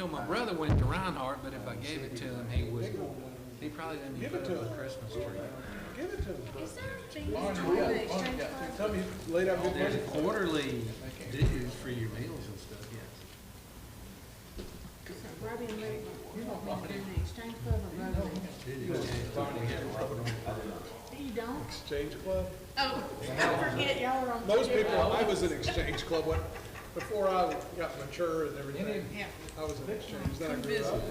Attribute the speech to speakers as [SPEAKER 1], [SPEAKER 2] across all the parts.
[SPEAKER 1] know, my brother went to Reinhardt, but if I gave it to him, he probably didn't even put up a Christmas tree.
[SPEAKER 2] Give it to them.
[SPEAKER 3] Is there a thing
[SPEAKER 2] Barney,
[SPEAKER 3] to
[SPEAKER 2] we
[SPEAKER 3] the
[SPEAKER 2] got,
[SPEAKER 3] exchange club?
[SPEAKER 2] tell me, you laid out good
[SPEAKER 1] There's
[SPEAKER 2] money.
[SPEAKER 1] quarterly dues for your meals and stuff, yes.
[SPEAKER 3] So Robbie and Ray, you want me to do the exchange club or Robbie? You don't?
[SPEAKER 2] Exchange club?
[SPEAKER 3] Oh, I forget y'all are on.
[SPEAKER 2] Most people, I was in exchange club before I got mature and everything.
[SPEAKER 3] Yeah.
[SPEAKER 2] I was in exchange, then I grew up.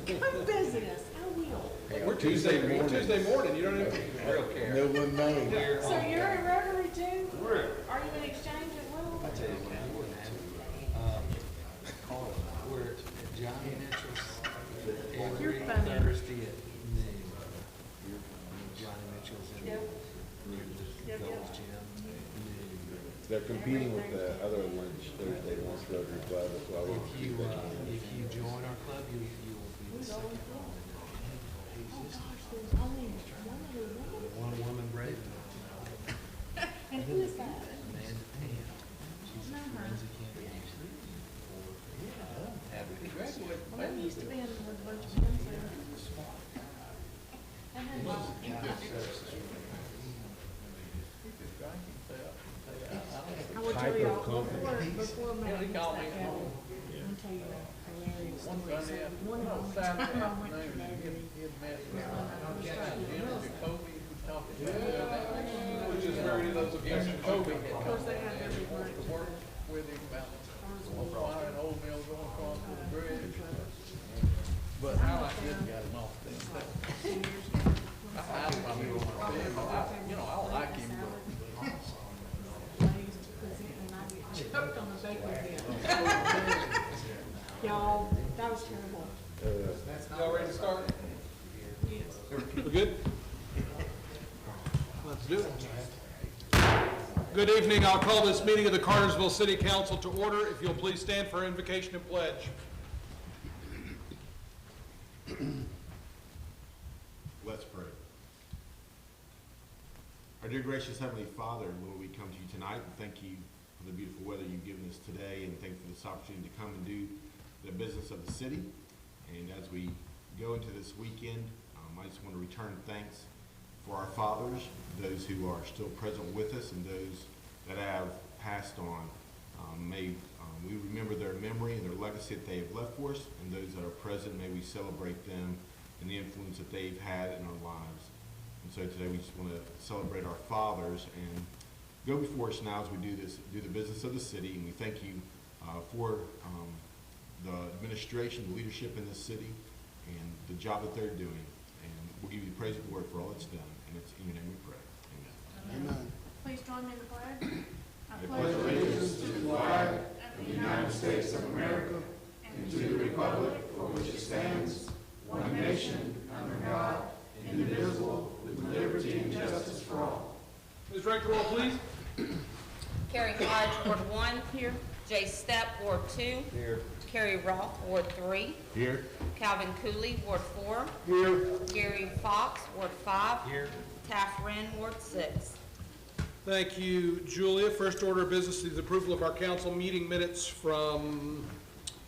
[SPEAKER 3] Come visit us, I will.
[SPEAKER 2] We're Tuesday morning, you don't even.
[SPEAKER 1] Real care.
[SPEAKER 4] No one knows.
[SPEAKER 3] So you're in Rotary too? Are you in exchange as well?
[SPEAKER 1] I tell you, we're at Johnny Mitchell's every
[SPEAKER 3] funny.
[SPEAKER 1] Thursday at noon. Johnny Mitchell's in
[SPEAKER 3] Yep.
[SPEAKER 1] the Gold's Gym.
[SPEAKER 4] They're competing with the other lunch Thursday lunch Rotary Club. That's why
[SPEAKER 1] If you join our club, you will be the second
[SPEAKER 3] Oh gosh, there's only one other woman.
[SPEAKER 1] one woman brave.
[SPEAKER 3] And who is that?
[SPEAKER 1] Amanda Tam. She's a forensic engineer for advocates.
[SPEAKER 3] Well, I used to be in with a bunch of men, so. And then, I will tell you all, before Matt gets that gavel, I'll tell you a hilarious story. So one time I went to Rotary,
[SPEAKER 2] Which is where he loves a
[SPEAKER 3] of course, they have every lunch.
[SPEAKER 2] with him about wire and old mill going across the bridge. But I like this guy off them. I like him, but.
[SPEAKER 3] Choked on the bacon bit. Y'all, that was terrible.
[SPEAKER 2] Y'all ready to start?
[SPEAKER 3] Yes.
[SPEAKER 2] We're good? Let's do it. Good evening. I'll call this meeting of the Cartersville City Council to order. If you'll please stand for invocation and pledge.
[SPEAKER 4] Let's pray. Our dear gracious Heavenly Father, Lord, we come to you tonight and thank you for the beautiful weather you've given us today, and thank you for this opportunity to come and do the business of the city. And as we go into this weekend, I just want to return thanks for our fathers, those who are still present with us and those that have passed on. May we remember their memory and their legacy that they have left for us, and those that are present, may we celebrate them and the influence that they've had in our lives. And so today we just want to celebrate our fathers and go before us now as we do the business of the city. And we thank you for the administration, the leadership in this city, and the job that they're doing. And we'll give you the praise and glory for all it's done. And it's in your name we pray. Amen.
[SPEAKER 3] Amen. Please join me in the pledge. I
[SPEAKER 5] pledge allegiance to the flag of the United States of America and to the republic for which it stands, one nation, under God, indivisible, with liberty and justice for all.
[SPEAKER 2] Ms. Wright, roll, please.
[SPEAKER 6] Carrie Hodge, Ward 1. Here. Jay Stepp, Ward 2.
[SPEAKER 4] Here.
[SPEAKER 6] Carrie Roth, Ward 3.
[SPEAKER 4] Here.
[SPEAKER 6] Calvin Cooley, Ward 4.
[SPEAKER 4] Here.
[SPEAKER 6] Gary Fox, Ward 5.
[SPEAKER 1] Here.
[SPEAKER 6] Taft Wren, Ward 6.
[SPEAKER 2] Thank you, Julia. First order of business is the approval of our council meeting minutes from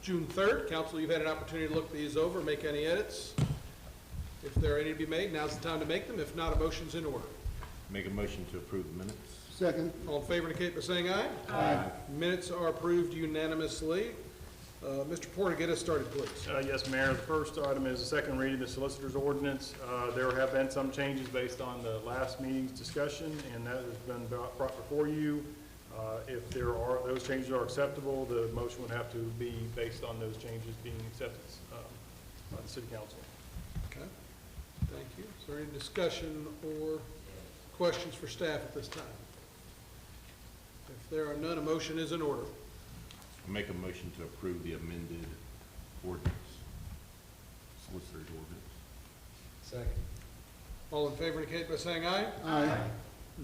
[SPEAKER 2] June 3rd. Council, you've had an opportunity to look these over, make any edits. If there are any to be made, now's the time to make them. If not, a motion's in order.
[SPEAKER 4] Make a motion to approve the minutes.
[SPEAKER 5] Second.
[SPEAKER 2] All in favor indicate by saying aye.
[SPEAKER 5] Aye.
[SPEAKER 2] Minutes are approved unanimously. Mr. Porter, get us started, please.
[SPEAKER 7] Yes, Mayor. The first item is the second reading of the Solicitor's Ordinance. There have been some changes based on the last meeting's discussion, and that has been brought before you. If those changes are acceptable, the motion would have to be based on those changes being accepted by the City Council.
[SPEAKER 2] Okay. Thank you. Is there any discussion or questions for staff at this time? If there are none, a motion is in order.
[SPEAKER 4] Make a motion to approve the amended ordinance, solicitor's ordinance.
[SPEAKER 1] Second.
[SPEAKER 2] All in favor indicate by saying aye.
[SPEAKER 5] Aye.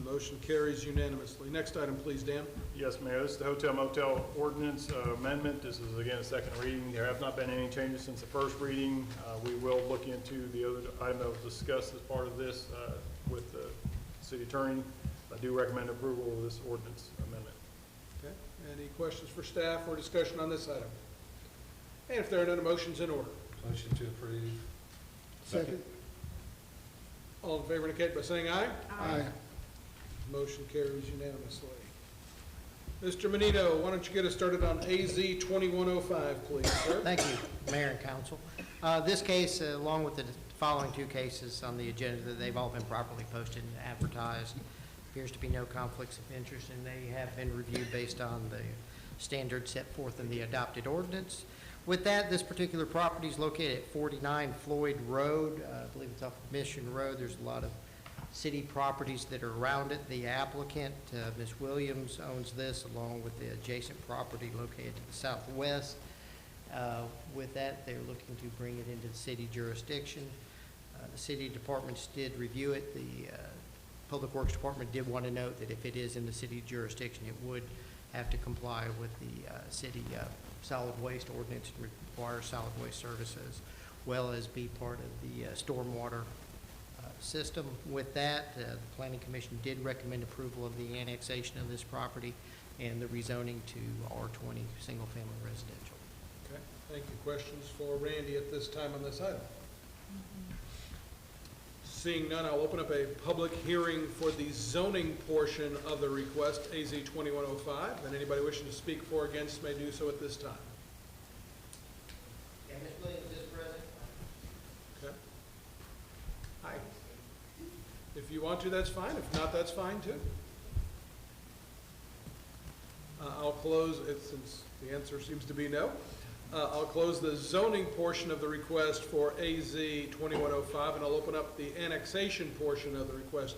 [SPEAKER 2] Motion carries unanimously. Next item, please, Dan.
[SPEAKER 7] Yes, Mayor. This is the Hotel Motel Ordinance Amendment. This is, again, a second reading. There have not been any changes since the first reading. We will look into the other item that was discussed as part of this with the city attorney. I do recommend approval of this ordinance amendment.
[SPEAKER 2] Okay. Any questions for staff or discussion on this item? And if there are none, motions in order.
[SPEAKER 1] Motion to approve.
[SPEAKER 5] Second.
[SPEAKER 2] All in favor indicate by saying aye.
[SPEAKER 5] Aye.
[SPEAKER 2] Motion carries unanimously. Mr. Menino, why don't you get us started on AZ 2105, please, sir?
[SPEAKER 8] Thank you, Mayor and Council. This case, along with the following two cases on the agenda, that they've all been properly posted and advertised. Appears to be no conflicts of interest, and they have been reviewed based on the standards set forth in the adopted ordinance. With that, this particular property is located at 49 Floyd Road. I believe it's off of Mission Road. There's a lot of city properties that are around it. The applicant, Ms. Williams, owns this along with the adjacent property located to the southwest. With that, they're looking to bring it into the city jurisdiction. The city departments did review it. The Public Works Department did want to note that if it is in the city jurisdiction, it would have to comply with the city solid waste ordinance and require solid waste services, well as be part of the stormwater system. With that, the Planning Commission did recommend approval of the annexation of this property and the rezoning to R20 single-family residential.
[SPEAKER 2] Okay, thank you. Questions for Randy at this time on this item? Seeing none, I'll open up a public hearing for the zoning portion of the request, AZ 2105, and anybody wishing to speak for or against may do so at this time.
[SPEAKER 8] Yeah, Ms. Williams is present.
[SPEAKER 2] Okay. Hi. If you want to, that's fine. If not, that's fine too. I'll close it since the answer seems to be no. I'll close the zoning portion of the request for AZ 2105, and I'll open up the annexation portion of the request,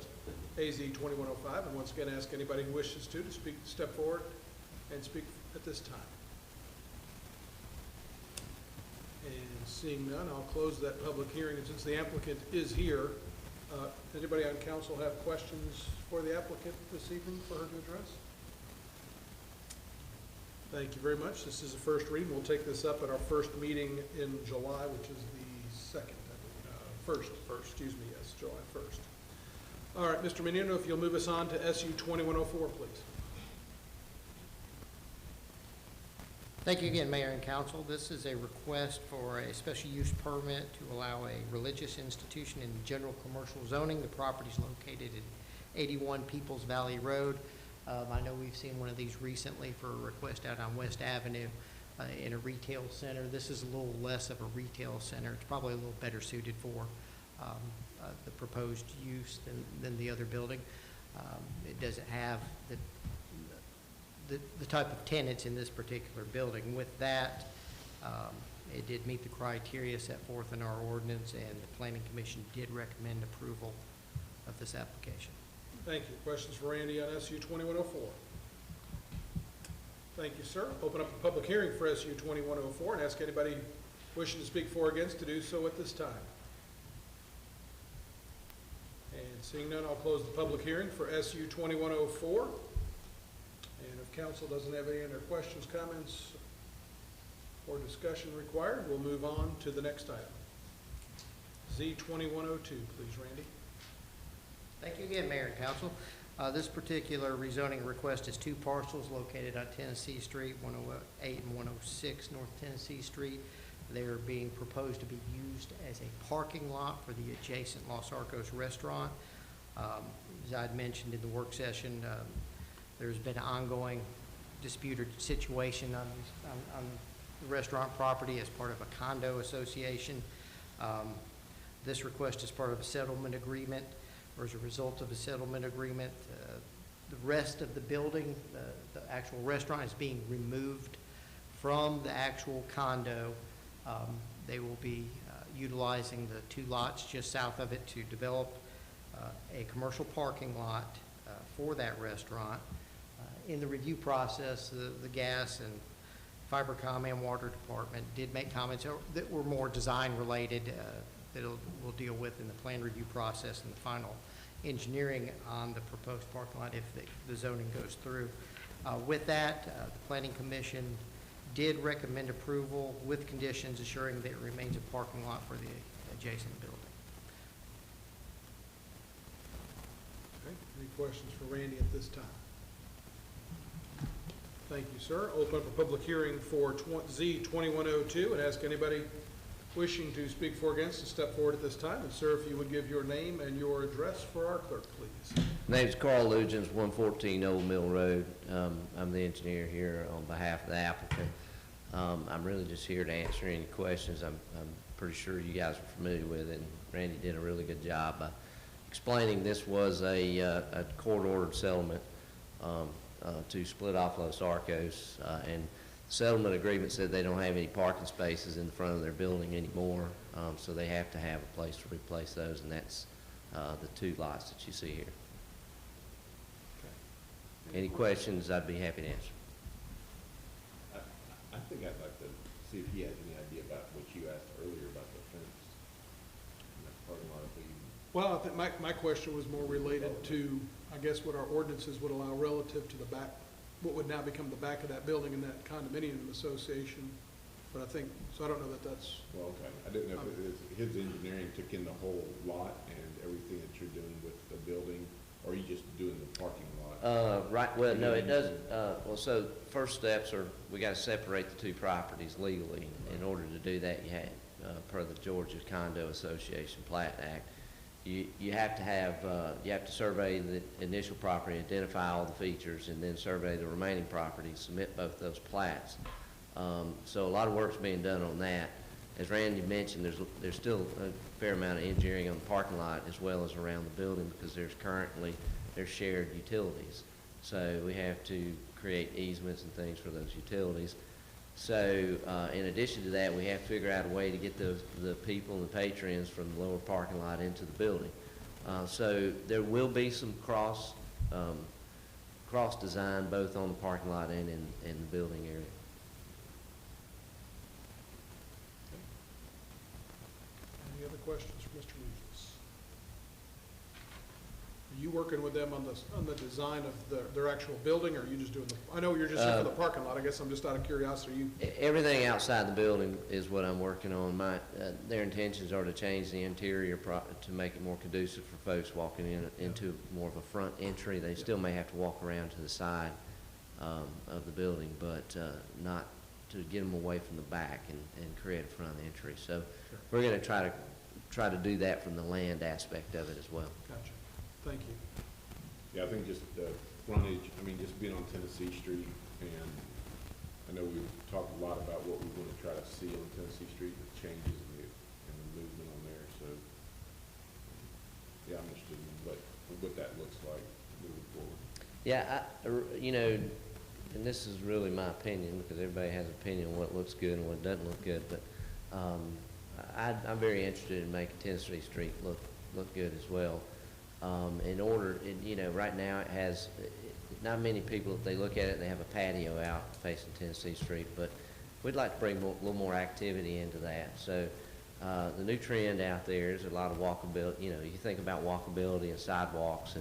[SPEAKER 2] AZ 2105, and once again ask anybody who wishes to speak, step forward and speak at this time. And seeing none, I'll close that public hearing, and since the applicant is here, anybody on council have questions for the applicant this evening for her to address? Thank you very much. This is the first reading. We'll take this up at our first meeting in July, which is the second, excuse me, yes, July 1st. All right, Mr. Menino, if you'll move us on to SU 2104, please.
[SPEAKER 8] Thank you again, Mayor and Council. This is a request for a special use permit to allow a religious institution in general commercial zoning. The property is located at 81 Peoples Valley Road. I know we've seen one of these recently for a request out on West Avenue in a retail center. This is a little less of a retail center. It's probably a little better suited for the proposed use than the other building. It doesn't have the type of tenants in this particular building. With that, it did meet the criteria set forth in our ordinance, and the Planning Commission did recommend approval of this application.
[SPEAKER 2] Thank you. Questions for Randy on SU 2104? Thank you, sir. Open up a public hearing for SU 2104 and ask anybody wishing to speak for or against to do so at this time. And seeing none, I'll close the public hearing for SU 2104. And if council doesn't have any other questions, comments, or discussion required, we'll move on to the next item. Z 2102, please, Randy.
[SPEAKER 8] Thank you again, Mayor and Council. This particular rezoning request is two parcels located on Tennessee Street, 108 and 106 North Tennessee Street. They are being proposed to be used as a parking lot for the adjacent Los Arcos restaurant. As I'd mentioned in the work session, there's been an ongoing disputed situation on the restaurant property as part of a condo association. This request is part of a settlement agreement, or as a result of a settlement agreement. The rest of the building, the actual restaurant, is being removed from the actual condo. They will be utilizing the two lots just south of it to develop a commercial parking lot for that restaurant. In the review process, the gas and Fibercom and Water Department did make comments that were more design related that we'll deal with in the plan review process and the final engineering on the proposed parking lot if the zoning goes through. With that, the Planning Commission did recommend approval with conditions assuring that it remains a parking lot for the adjacent building.
[SPEAKER 2] Okay. Any questions for Randy at this time? Thank you, sir. Open up a public hearing for Z 2102 and ask anybody wishing to speak for or against to step forward at this time. And sir, if you would give your name and your address for our clerk, please.
[SPEAKER 9] Name's Carl Lugins, 114 Old Mill Road. I'm the engineer here on behalf of the applicant. I'm really just here to answer any questions. I'm pretty sure you guys are familiar with it, and Randy did a really good job by explaining this was a court-ordered settlement to split off Los Arcos, and the settlement agreement said they don't have any parking spaces in the front of their building anymore, so they have to have a place to replace those, and that's the 2 lots that you see here. Any questions, I'd be happy to answer.
[SPEAKER 4] I think I'd like to see if he has any idea about what you asked earlier about the fence. And that's part of my opinion.
[SPEAKER 2] Well, I think my question was more related to, I guess, what our ordinances would allow relative to the back, what would now become the back of that building in that condominium association. But I think, so I don't know that that's.
[SPEAKER 4] Well, okay. I didn't know if it was his engineering took in the whole lot and everything that you're doing with the building, or are you just doing the parking lot?
[SPEAKER 9] Right, well, no, it doesn't. Well, so first steps are, we got to separate the 2 properties legally. In order to do that, you had, per the Georgia Condo Association Plat Act, you have to have, you have to survey the initial property, identify all the features, and then survey the remaining property, submit both those plats. So a lot of work's being done on that. As Randy mentioned, there's still a fair amount of engineering on the parking lot as well as around the building, because there's shared utilities. So we have to create easements and things for those utilities. So in addition to that, we have to figure out a way to get the people and the patrons from the lower parking lot into the building. So there will be some cross design both on the parking lot and in the building area.
[SPEAKER 2] Any other questions for Mr. Regis? Are you working with them on the design of their actual building, or are you just doing I know you're just here for the parking lot. I guess I'm just out of curiosity.
[SPEAKER 9] Everything outside the building is what I'm working on. Their intentions are to change the interior to make it more conducive for folks walking into more of a front entry. They still may have to walk around to the side of the building, but not to get them away from the back and create a front entry. So we're going to try to do that from the land aspect of it as well.
[SPEAKER 2] Gotcha. Thank you.
[SPEAKER 4] Yeah, I think just the frontage, I mean, just being on Tennessee Street, and I know we've talked a lot about what we want to try to see on Tennessee Street, the changes and the movement on there, so, yeah, I'm interested in what that looks like moving forward.
[SPEAKER 9] Yeah, and this is really my opinion, because everybody has an opinion on what looks good and what doesn't look good, but I'm very interested in making Tennessee Street look good as well. Right now it has, not many people, if they look at it, they have a patio out facing Tennessee Street, but we'd like to bring a little more activity into that. So the new trend out there is a lot of walkability. You think about walkability and sidewalks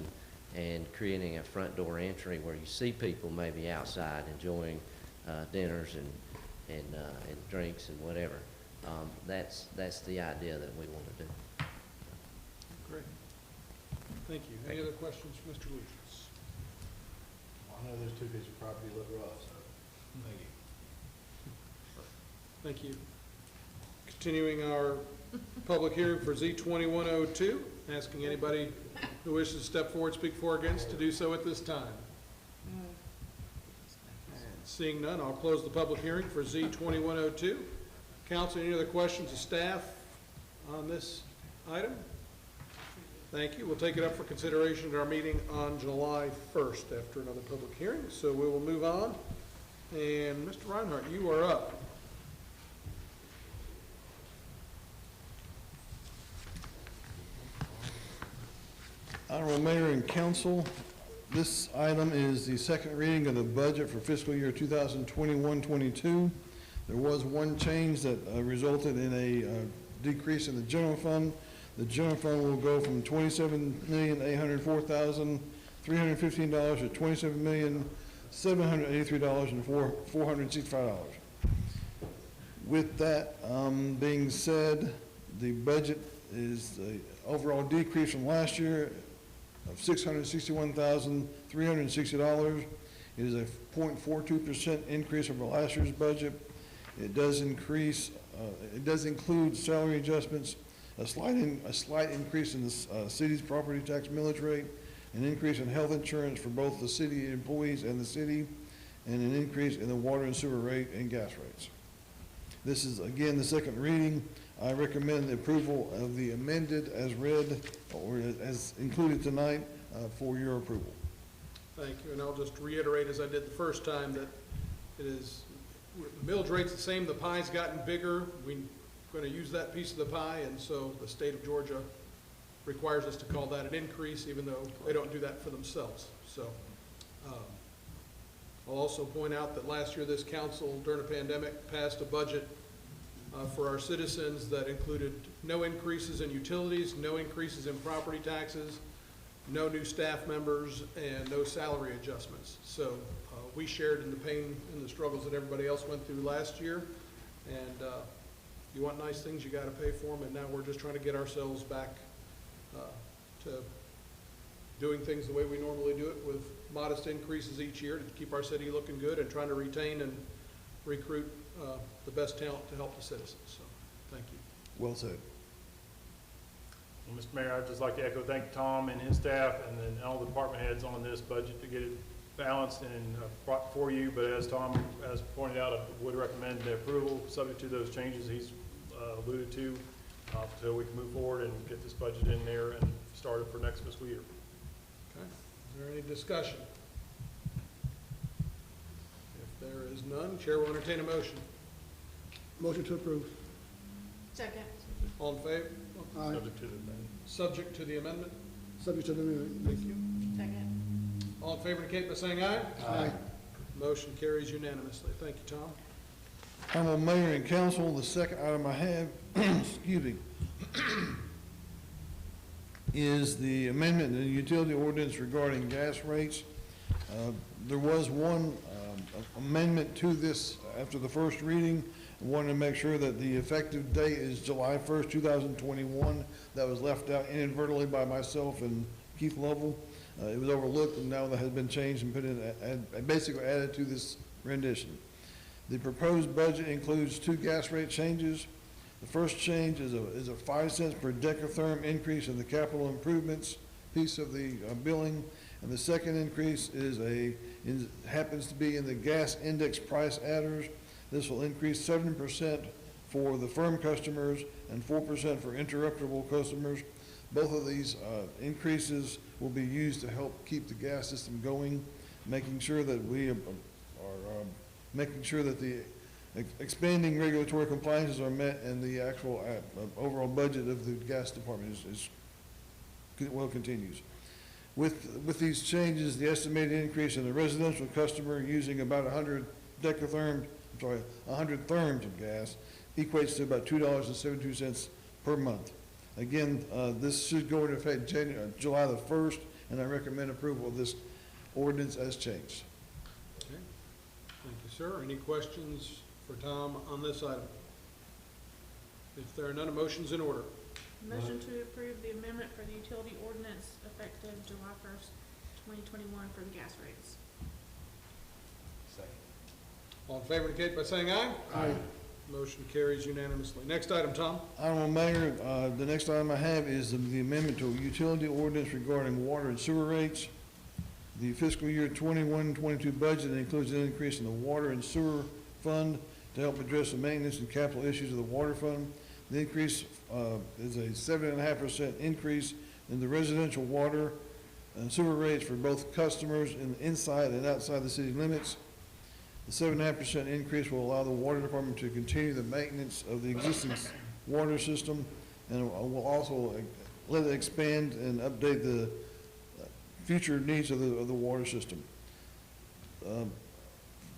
[SPEAKER 9] and creating a front door entry where you see people maybe outside enjoying dinners and drinks and whatever. That's the idea that we want to do.
[SPEAKER 2] Great. Thank you. Any other questions for Mr. Lucius?
[SPEAKER 5] I know those 2 pieces of property look rough, so thank you.
[SPEAKER 2] Thank you. Continuing our public hearing for Z 2102, asking anybody who wishes to step forward, speak for or against, to do so at this time. And seeing none, I'll close the public hearing for Z 2102. Council, any other questions of staff on this item? Thank you. We'll take it up for consideration at our meeting on July 1st after another public hearing. So we will move on. And Mr. Reinhardt, you are up.
[SPEAKER 5] Honorable Mayor and Council, this item is the second reading of the budget for fiscal year 2021-22. There was one change that resulted in a decrease in the general fund. The general fund will go from $27,804,315 to $27,783,465. With that being said, the budget is the overall decrease from last year of $661,360.
[SPEAKER 10] It is a 0.42% increase over last year's budget. It does increase, it does include salary adjustments, a slight increase in the city's property tax millage rate, an increase in health insurance for both the city employees and the city, and an increase in the water and sewer rate and gas rates. This is, again, the second reading. I recommend the approval of the amended as read, or as included tonight, for your approval.
[SPEAKER 2] Thank you, and I'll just reiterate as I did the first time that it is, the millage rate's the same, the pie's gotten bigger. We're going to use that piece of the pie, and so the state of Georgia requires us to call that an increase, even though they don't do that for themselves. So I'll also point out that last year this council, during a pandemic, passed a budget for our citizens that included no increases in utilities, no increases in property taxes, no new staff members, and no salary adjustments. So we shared in the pain and the struggles that everybody else went through last year. And you want nice things, you got to pay for them. And now we're just trying to get ourselves back to doing things the way we normally do it, with modest increases each year to keep our city looking good, and trying to retain and recruit the best talent to help the citizens. So thank you.
[SPEAKER 10] Well said.
[SPEAKER 7] Well, Mr. Mayor, I'd just like to echo, thank Tom and his staff, and then all the department heads on this budget to get it balanced and brought for you. But as Tom has pointed out, I would recommend the approval, subject to those changes he's alluded to, so we can move forward and get this budget in there and start it for next fiscal year.
[SPEAKER 2] Okay. Is there any discussion? If there is none, Chair will entertain a motion.
[SPEAKER 5] Motion to approve.
[SPEAKER 3] Second.
[SPEAKER 2] All in favor?
[SPEAKER 5] Aye.
[SPEAKER 7] Subject to the amendment.
[SPEAKER 2] Subject to the amendment?
[SPEAKER 5] Subject to the amendment.
[SPEAKER 2] Thank you.
[SPEAKER 3] Second.
[SPEAKER 2] All in favor indicate by saying aye.
[SPEAKER 5] Aye.
[SPEAKER 2] Motion carries unanimously. Thank you, Tom.
[SPEAKER 10] Honorable Mayor and Council, the second item I have, excuse me, is the amendment in the utility ordinance regarding gas rates. There was one amendment to this after the first reading. I wanted to make sure that the effective date is July 1st, 2021. That was left out inadvertently by myself and Keith Lovell. It was overlooked, and now that has been changed and put in, basically added to this rendition. The proposed budget includes two gas rate changes. The first change is a 5 cents per decatherm increase in the capital improvements piece of the billing, and the second increase happens to be in the gas index price adders. This will increase 7% for the firm customers and 4% for interruptible customers. Both of these increases will be used to help keep the gas system going, making sure that we are making sure that the expanding regulatory compliances are met, and the actual overall budget of the gas department continues. With these changes, the estimated increase in the residential customer using about 100 therms of gas equates to about $2.72 per month. Again, this should go into effect July the 1st, and I recommend approval of this ordinance as changed.
[SPEAKER 2] Okay. Thank you, sir. Any questions for Tom on this item? If there are none, a motion's in order.
[SPEAKER 3] Motion to approve the amendment for the utility ordinance effective July 1st, 2021 for the gas rates.
[SPEAKER 4] Second.
[SPEAKER 2] All in favor indicate by saying aye.
[SPEAKER 5] Aye.
[SPEAKER 2] Motion carries unanimously. Next item, Tom.
[SPEAKER 10] Honorable Mayor, the next item I have is the amendment to a utility ordinance regarding water and sewer rates. The fiscal year 21-22 budget includes an increase in the water and sewer fund to help address the maintenance and capital issues of the water fund. The increase is a 7.5% increase in the residential water and sewer rates for both customers inside and outside the city limits. The 7.5% increase will allow the water department to continue the maintenance of the existing water system, and will also let it expand and update the future needs of the water system.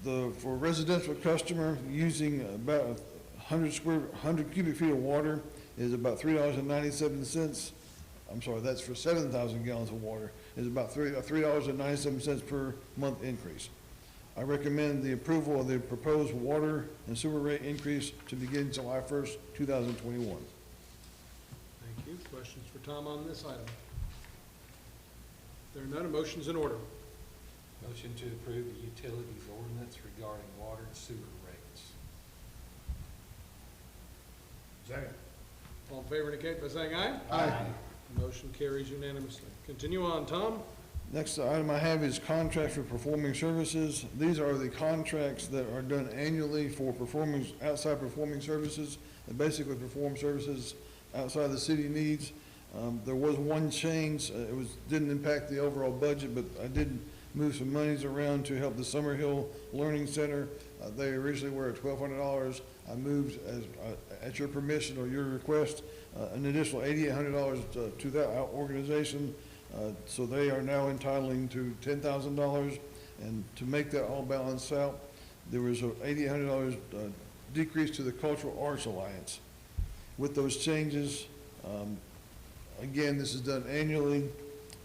[SPEAKER 10] For residential customer using about 100 cubic feet of water is about $3.97. I'm sorry, that's for 7,000 gallons of water, is about $3.97 per month increase. I recommend the approval of the proposed water and sewer rate increase to begin July 1st, 2021.
[SPEAKER 2] Thank you. Questions for Tom on this item? If there are none, a motion's in order.
[SPEAKER 1] Motion to approve the utilities ordinance regarding water and sewer rates.
[SPEAKER 5] Second.
[SPEAKER 2] All in favor indicate by saying aye.
[SPEAKER 5] Aye.
[SPEAKER 2] Motion carries unanimously. Continue on, Tom.
[SPEAKER 10] Next item I have is contracts for performing services. These are the contracts that are done annually for outside performing services, and basically perform services outside the city needs. There was one change, didn't impact the overall budget, but I did move some monies around to help the Summerhill Learning Center. They originally were at $1,200. I moved, at your permission or your request, an additional $8,800 to that organization. So they are now entitling to $10,000. And to make that all balance out, there was a $8,800 decrease to the Cultural Arts Alliance. With those changes, again, this is done annually,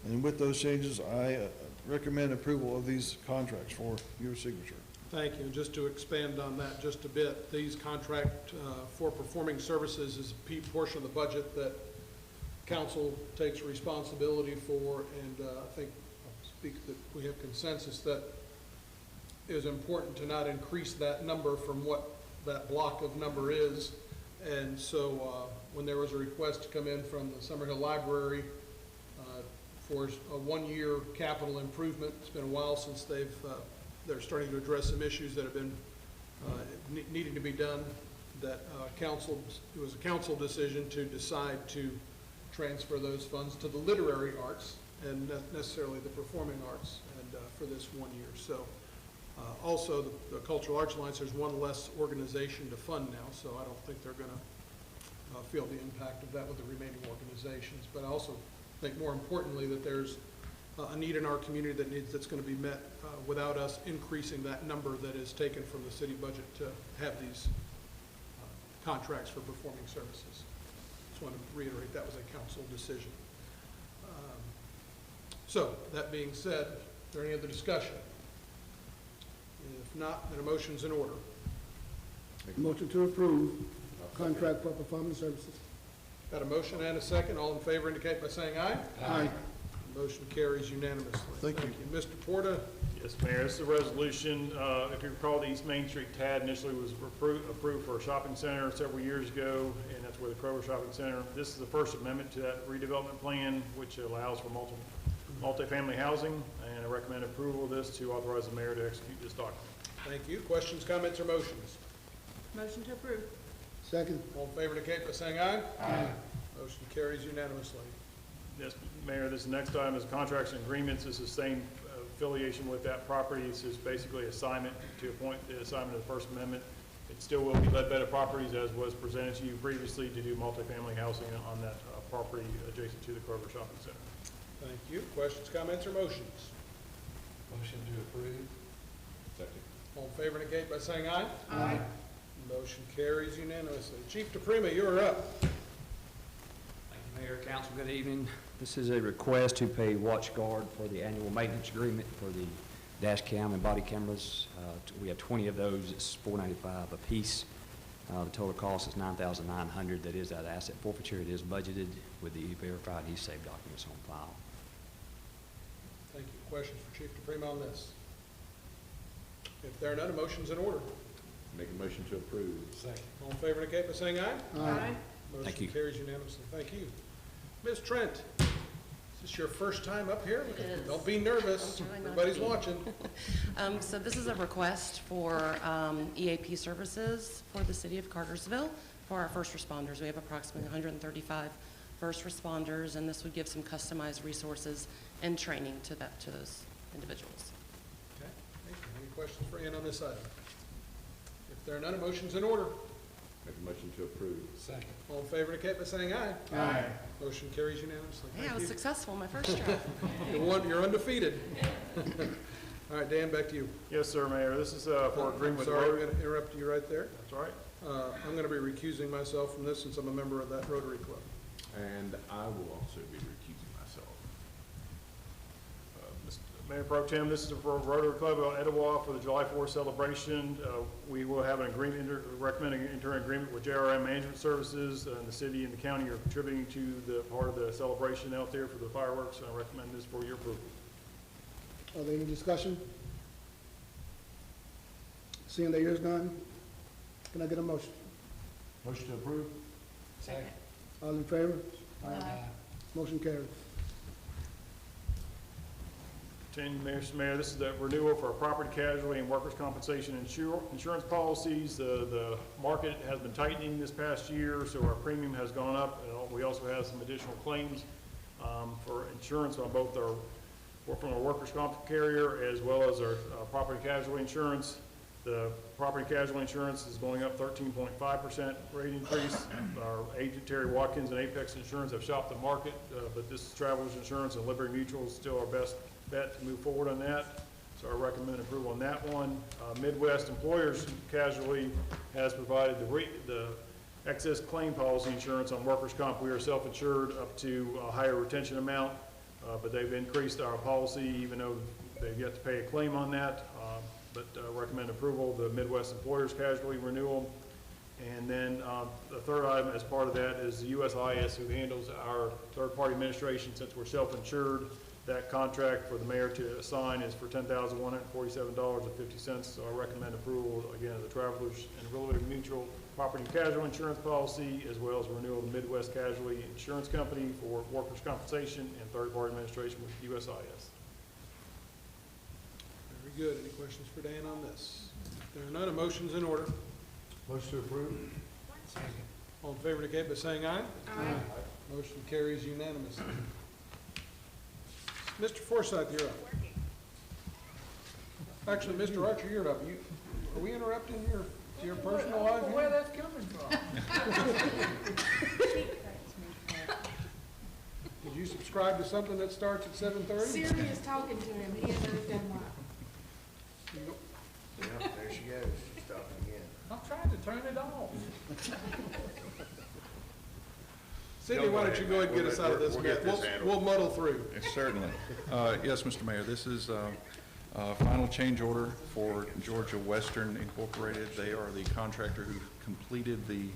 [SPEAKER 10] and with those changes, I recommend approval of these contracts for your signature.
[SPEAKER 2] Thank you. And just to expand on that just a bit, these contract for performing services is a portion of the budget that council takes responsibility for, and I think I'll speak that we have consensus that it is important to not increase that number from what that block of number is. And so when there was a request to come in from the Summerhill Library for a one-year capital improvement, it's been a while since they're starting to address some issues that have been needing to be done, that it was a council decision to decide to transfer those funds to the literary arts and not necessarily the performing arts, and for this 1 year. So also the Cultural Arts Alliance, there's one less organization to fund now, so I don't think they're going to feel the impact of that with the remaining organizations. But I also think more importantly that there's a need in our community that's going to be met without us increasing that number that is taken from the city budget to have these contracts for performing services. Just want to reiterate that was a council decision. So that being said, is there any other discussion? If not, then a motion's in order.
[SPEAKER 5] Motion to approve contract for performance services.
[SPEAKER 2] Got a motion and a second. All in favor indicate by saying aye.
[SPEAKER 5] Aye.
[SPEAKER 2] Motion carries unanimously.
[SPEAKER 10] Thank you.
[SPEAKER 2] Mr. Porta.
[SPEAKER 7] Yes, Mayor, this is a resolution, if you recall, the East Main Street TAD initially was approved for a shopping center several years ago, and that's where the Kroger Shopping Center. This is the first amendment to that redevelopment plan, which allows for multifamily housing, and I recommend approval of this to authorize the mayor to execute this document.
[SPEAKER 2] Thank you. Questions, comments, or motions?
[SPEAKER 3] Motion to approve.
[SPEAKER 5] Second.
[SPEAKER 2] All in favor indicate by saying aye.
[SPEAKER 5] Aye.
[SPEAKER 2] Motion carries unanimously.
[SPEAKER 7] Yes, Mayor, this next item is contracts and agreements. This is the same affiliation with that property. This is basically assignment to appoint the assignment of the First Amendment. It still will be Ledbetter Properties, as was presented to you previously, to do multifamily housing on that property adjacent to the Kroger Shopping Center.
[SPEAKER 2] Thank you. Questions, comments, or motions?
[SPEAKER 1] Motion to approve.
[SPEAKER 4] Second.
[SPEAKER 2] All in favor indicate by saying aye.
[SPEAKER 3] Aye.
[SPEAKER 2] Motion carries unanimously. Chief DePrima, you are up.
[SPEAKER 11] Thank you, Mayor, Council, good evening. This is a request to pay watch guard for the annual maintenance agreement for the dash cam and body cameras. We have 20 of those. It's $495 apiece. The total cost is $9,900. That is that asset forfeiture. It is budgeted with the verified e-save documents on file.
[SPEAKER 2] Thank you. Questions for Chief DePrima on this? If there are none, a motion's in order.
[SPEAKER 4] Make a motion to approve.
[SPEAKER 1] Second.
[SPEAKER 2] All in favor indicate by saying aye.
[SPEAKER 3] Aye.
[SPEAKER 11] Thank you.
[SPEAKER 2] Motion carries unanimously. Thank you. Ms. Trent, is this your first time up here?
[SPEAKER 12] It is.
[SPEAKER 2] Don't be nervous.
[SPEAKER 12] I'm trying not to
[SPEAKER 2] Everybody's
[SPEAKER 12] be.
[SPEAKER 2] watching.
[SPEAKER 12] So this is a request for EAP services for the city of Cartersville for our first responders. We have approximately 135 first responders, and this would give some customized resources and training to those individuals.
[SPEAKER 2] Okay. Thank you. Any questions for Ann on this item? If there are none, a motion's in order.
[SPEAKER 4] Make a motion to approve.
[SPEAKER 1] Second.
[SPEAKER 2] All in favor indicate by saying aye.
[SPEAKER 5] Aye.
[SPEAKER 2] Motion carries unanimously.
[SPEAKER 12] Hey, I
[SPEAKER 2] Thank
[SPEAKER 12] was
[SPEAKER 2] you.
[SPEAKER 12] successful my first try.
[SPEAKER 2] You're undefeated. All right, Dan, back to you.
[SPEAKER 7] Yes, sir, Mayor. This is for agreement with
[SPEAKER 2] Sorry, I'm
[SPEAKER 7] Rotary.
[SPEAKER 2] going to interrupt you right there.
[SPEAKER 7] That's all right.
[SPEAKER 2] I'm going to be recusing myself from this since I'm a member of that Rotary Club.
[SPEAKER 4] And I will also be recusing myself.
[SPEAKER 7] Mayor Pro Tem, this is for Rotary Club of Etowah for the July 4th celebration. We will have an agreement, recommending enter an agreement with JRM Management Services, and the city and the county are contributing to the part of the celebration out there for the fireworks, and I recommend this for your approval.
[SPEAKER 5] Are there any discussion? Seeing there is none, can I get a motion?
[SPEAKER 4] Motion to approve?
[SPEAKER 1] Second.
[SPEAKER 5] All in favor?
[SPEAKER 3] Aye.
[SPEAKER 5] Motion carries.
[SPEAKER 7] Continue, Mr. Mayor, this is the renewal for our property casualty and workers' compensation insurance policies. The market has been tightening this past year, so our premium has gone up. And we also have some additional claims for insurance on both from our workers' comp carrier as well as our property casualty insurance. The property casualty insurance is going up 13.5% rate increase. Our agent Terry Watkins and Apex Insurance have shopped the market, but this is Travelers Insurance and Liberty Mutual is still our best bet to move forward on that. So I recommend approval on that one. Midwest Employers Casualty has provided the excess claim policy insurance on workers' comp. We are self-insured up to a higher retention amount, but they've increased our policy even though they've yet to pay a claim on that. But recommend approval of the Midwest Employers Casualty renewal. And then the third item as part of that is the USIS, who handles our third-party administration. Since we're self-insured, that contract for the mayor to assign is for $10,147.50. So I recommend approval, again, of the Travelers and Liberty Mutual property and casualty insurance policy, as well as renewal of the Midwest Casualty Insurance Company for workers' compensation and third-party administration with USIS.
[SPEAKER 2] Very good. Any questions for Dan on this? If there are none, a motion's in order.
[SPEAKER 4] Motion to approve?
[SPEAKER 1] Second.
[SPEAKER 2] All in favor indicate by saying aye.
[SPEAKER 3] Aye.
[SPEAKER 2] Motion carries unanimously. Mr. Forsythe, you're up. Actually, Mr. Archer, you're up. Are we interrupting your personal life here?
[SPEAKER 1] Where that's coming from?
[SPEAKER 2] Did you subscribe to something that starts at 7:30?
[SPEAKER 3] Siri is talking to him, he has heard them right.
[SPEAKER 5] Yeah, there she goes. She's talking again.
[SPEAKER 1] I'm trying to turn it off.
[SPEAKER 2] Sydney, why don't you go ahead and get us out of this mess? We'll muddle through.
[SPEAKER 13] Certainly. Yes, Mr. Mayor, this is final change order for Georgia Western Incorporated. They are the contractor who completed the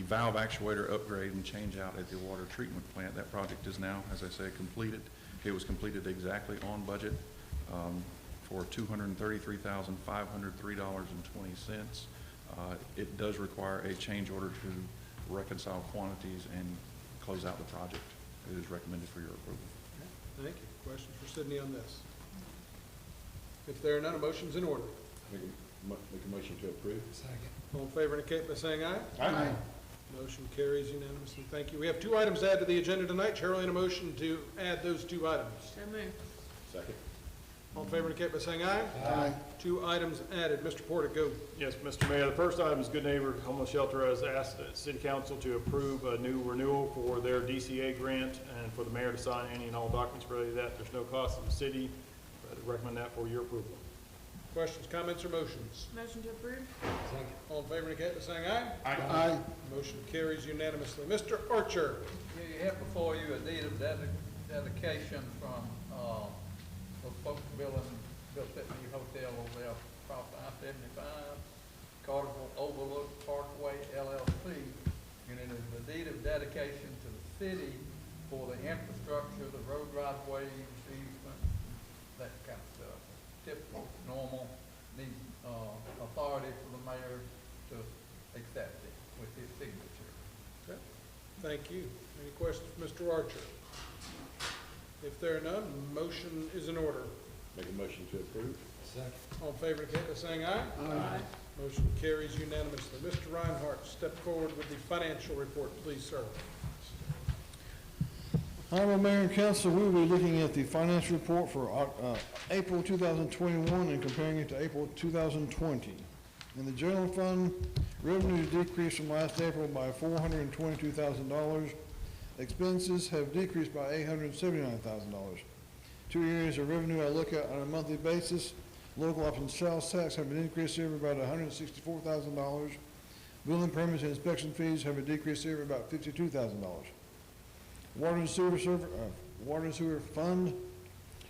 [SPEAKER 13] valve actuator upgrade and change out at the water treatment plant. That project is now, as I say, completed. It was completed exactly on budget for $233,503.20. It does require a change order to reconcile quantities and close out the project. It is recommended for your approval.
[SPEAKER 2] Thank you. Questions for Sydney on this? If there are none, a motion's in order.
[SPEAKER 4] Make a motion to approve?
[SPEAKER 1] Second.
[SPEAKER 2] All in favor indicate by saying aye.
[SPEAKER 5] Aye.
[SPEAKER 2] Motion carries unanimously. Thank you. We have 2 items added to the agenda tonight. Chair will entertain a motion to add those 2 items.
[SPEAKER 3] So moved.
[SPEAKER 4] Second.
[SPEAKER 2] All in favor indicate by saying aye.
[SPEAKER 5] Aye.
[SPEAKER 2] 2 items added. Mr. Porter, go.
[SPEAKER 7] Yes, Mr. Mayor, the first item is Good Neighbor Homeless Shelter has asked the City Council to approve a new renewal for their DCA grant and for the mayor to sign any and all documents related to that. There's no cost to the city. I recommend that for your approval.
[SPEAKER 2] Questions, comments, or motions?
[SPEAKER 3] Motion to approve?
[SPEAKER 1] Second.
[SPEAKER 2] All in favor indicate by saying aye.
[SPEAKER 5] Aye.
[SPEAKER 2] Motion carries unanimously. Mr. Archer.
[SPEAKER 14] You have before you a deed of dedication from, those folks built that new hotel over there, across I-75, Carterville Overlook Parkway LLC. And it is the deed of dedication to the city for the infrastructure, the road right-of-ways, easement, that kind of stuff. Typical, normal, need, authority for the mayor to accept it with his signature.
[SPEAKER 2] Okay. Thank you. Any questions for Mr. Archer? If there are none, motion is in order.
[SPEAKER 4] Make a motion to approve?
[SPEAKER 1] Second.
[SPEAKER 2] All in favor indicate by saying aye.
[SPEAKER 5] Aye.
[SPEAKER 2] Motion carries unanimously. Mr. Reinhardt, step forward with the financial report, please, sir.
[SPEAKER 10] Honorable Mayor and Council, we will be looking at the financial report for April 2021 and comparing it to April 2020. In the general fund, revenues decreased from last April by $422,000. Expenses have decreased by $879,000. 2 areas of revenue I look at on a monthly basis. Local option sales tax have an increase here of about $164,000. Building permits and inspection fees have a decrease here of about $52,000. Water and sewer fund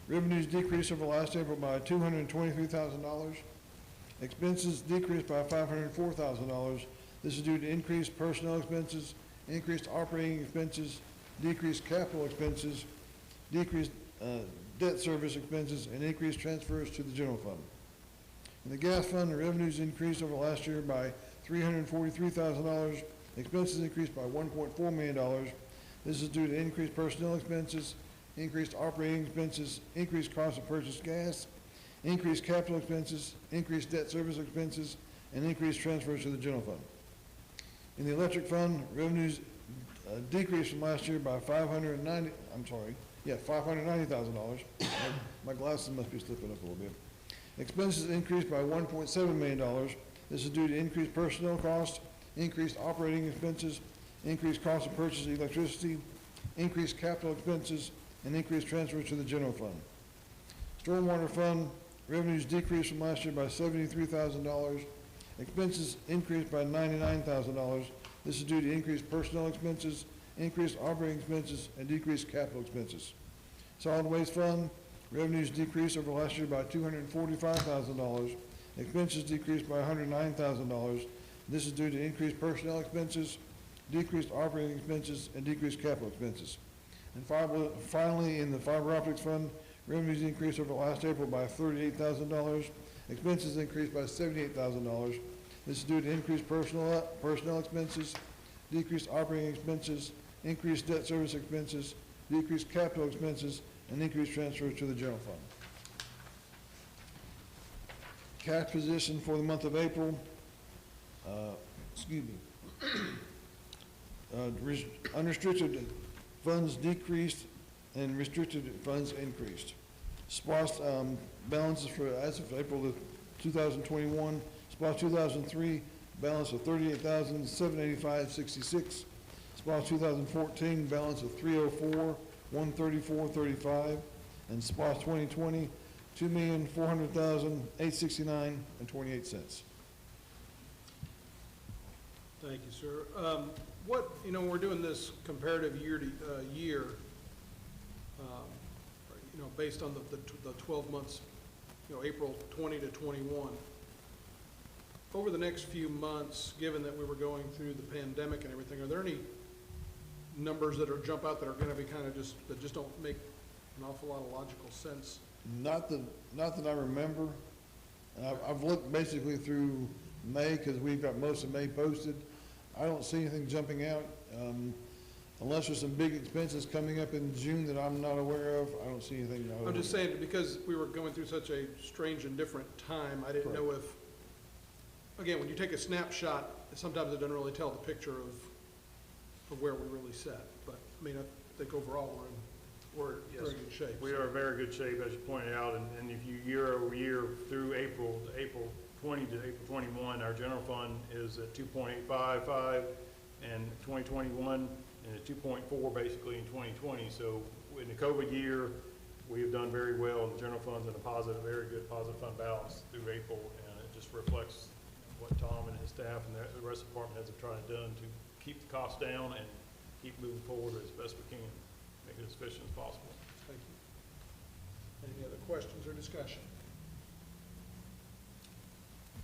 [SPEAKER 10] revenues decreased over last April by $223,000. Expenses decreased by $504,000. This is due to increased personnel expenses, increased operating expenses, decreased capital expenses, decreased debt service expenses, and increased transfers to the general fund. In the gas fund, the revenues increased over last year by $343,000. Expenses increased by $1.4 million. This is due to increased personnel expenses, increased operating expenses, increased cost of purchased gas, increased capital expenses, increased debt service expenses, and increased transfers to the general fund. In the electric fund, revenues decreased from last year by $590,000. My glasses must be slipping up a little bit. Expenses increased by $1.7 million. This is due to increased personnel costs, increased operating expenses, increased cost of purchasing electricity, increased capital expenses, and increased transfers to the general fund. Stormwater fund, revenues decreased from last year by $73,000. Expenses increased by $99,000. This is due to increased personnel expenses, increased operating expenses, and decreased capital expenses. Solid waste fund, revenues decreased over last year by $245,000. Expenses decreased by $109,000. This is due to increased personnel expenses, decreased operating expenses, and decreased capital expenses. And finally, in the fiber optics fund, revenues increased over last April by $38,000. Expenses increased by $78,000. This is due to increased personnel expenses, decreased operating expenses, increased debt service expenses, decreased capital expenses, and increased transfers to the general fund. Cash position for the month of April, unrestricted funds decreased and restricted funds increased. SPOS balances for as of April 2021, SPOS 2003 balance of $38,785.66. SPOS 2014 balance of $304,134.35, and SPOS 2020 $2,400,869.28.
[SPEAKER 2] Thank you, sir. We're doing this comparative year to year, based on the 12 months, April 20 to 21. Over the next few months, given that we were going through the pandemic and everything, are there any numbers that jump out that are going to be kind of that just don't make an awful lot of logical sense?
[SPEAKER 10] Not that I remember. I've looked basically through May because we've got most of May posted. I don't see anything jumping out. Unless there's some big expenses coming up in June that I'm not aware of, I don't see anything.
[SPEAKER 2] I'm just saying, because we were going through such a strange and different time, I didn't know if, again, when you take a snapshot, sometimes it doesn't really tell the picture of where we really set. But, I mean, I think overall we're in very good shape.
[SPEAKER 7] We are in very good shape, as you pointed out, and if you year over year through April 20 to April 21, our general fund is at 2.855 in 2021, and at 2.4 basically in 2020. So in the COVID year, we have done very well in the general funds and a very good positive fund balance through April, and it just reflects what Tom and his staff and the rest of the department heads have tried to keep the costs down and keep moving forward as best we can, make it as efficient as possible.
[SPEAKER 2] Thank you. Any other questions or discussion?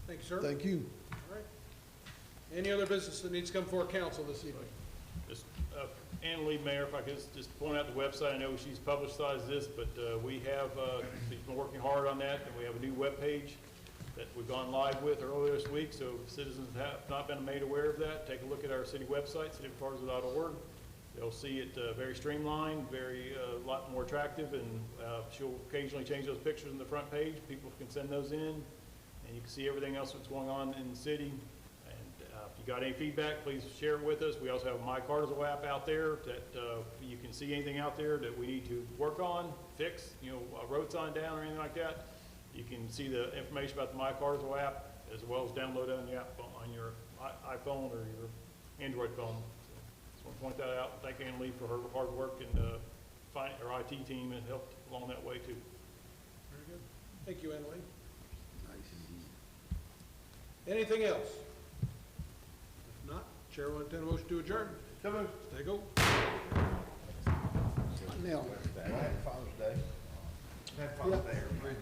[SPEAKER 2] Thank you, sir.
[SPEAKER 10] Thank you.
[SPEAKER 2] All right. Any other business that needs to come before council this evening?
[SPEAKER 7] Just, Ann Lee, Mayor, if I could just point out the website. I know she's publicized this, but we have been working hard on that, and we have a new webpage that we've gone live with earlier this week. So if citizens have not been made aware of that, take a look at our city website, cityofcartersville.org. They'll see it very streamlined, very a lot more attractive, and she'll occasionally change those pictures on the front page. People can send those in, and you can see everything else that's going on in the city. If you got any feedback, please share it with us. We also have a My Cartersville app out there that you can see anything out there that we need to work on, fix, a road sign down or anything like that. You can see the information about the My Cartersville app, as well as download it on the app on your iPhone or your Android phone. So, just want to point that out. Thank Ann Lee for her hard work, and our IT team has helped along that way too.
[SPEAKER 2] Very good. Thank you, Ann Lee. Anything else? If not, Chair will entertain a motion to adjourn. Come on. Stay go.
[SPEAKER 5] Now, Father's Day. Happy Father's Day, everybody.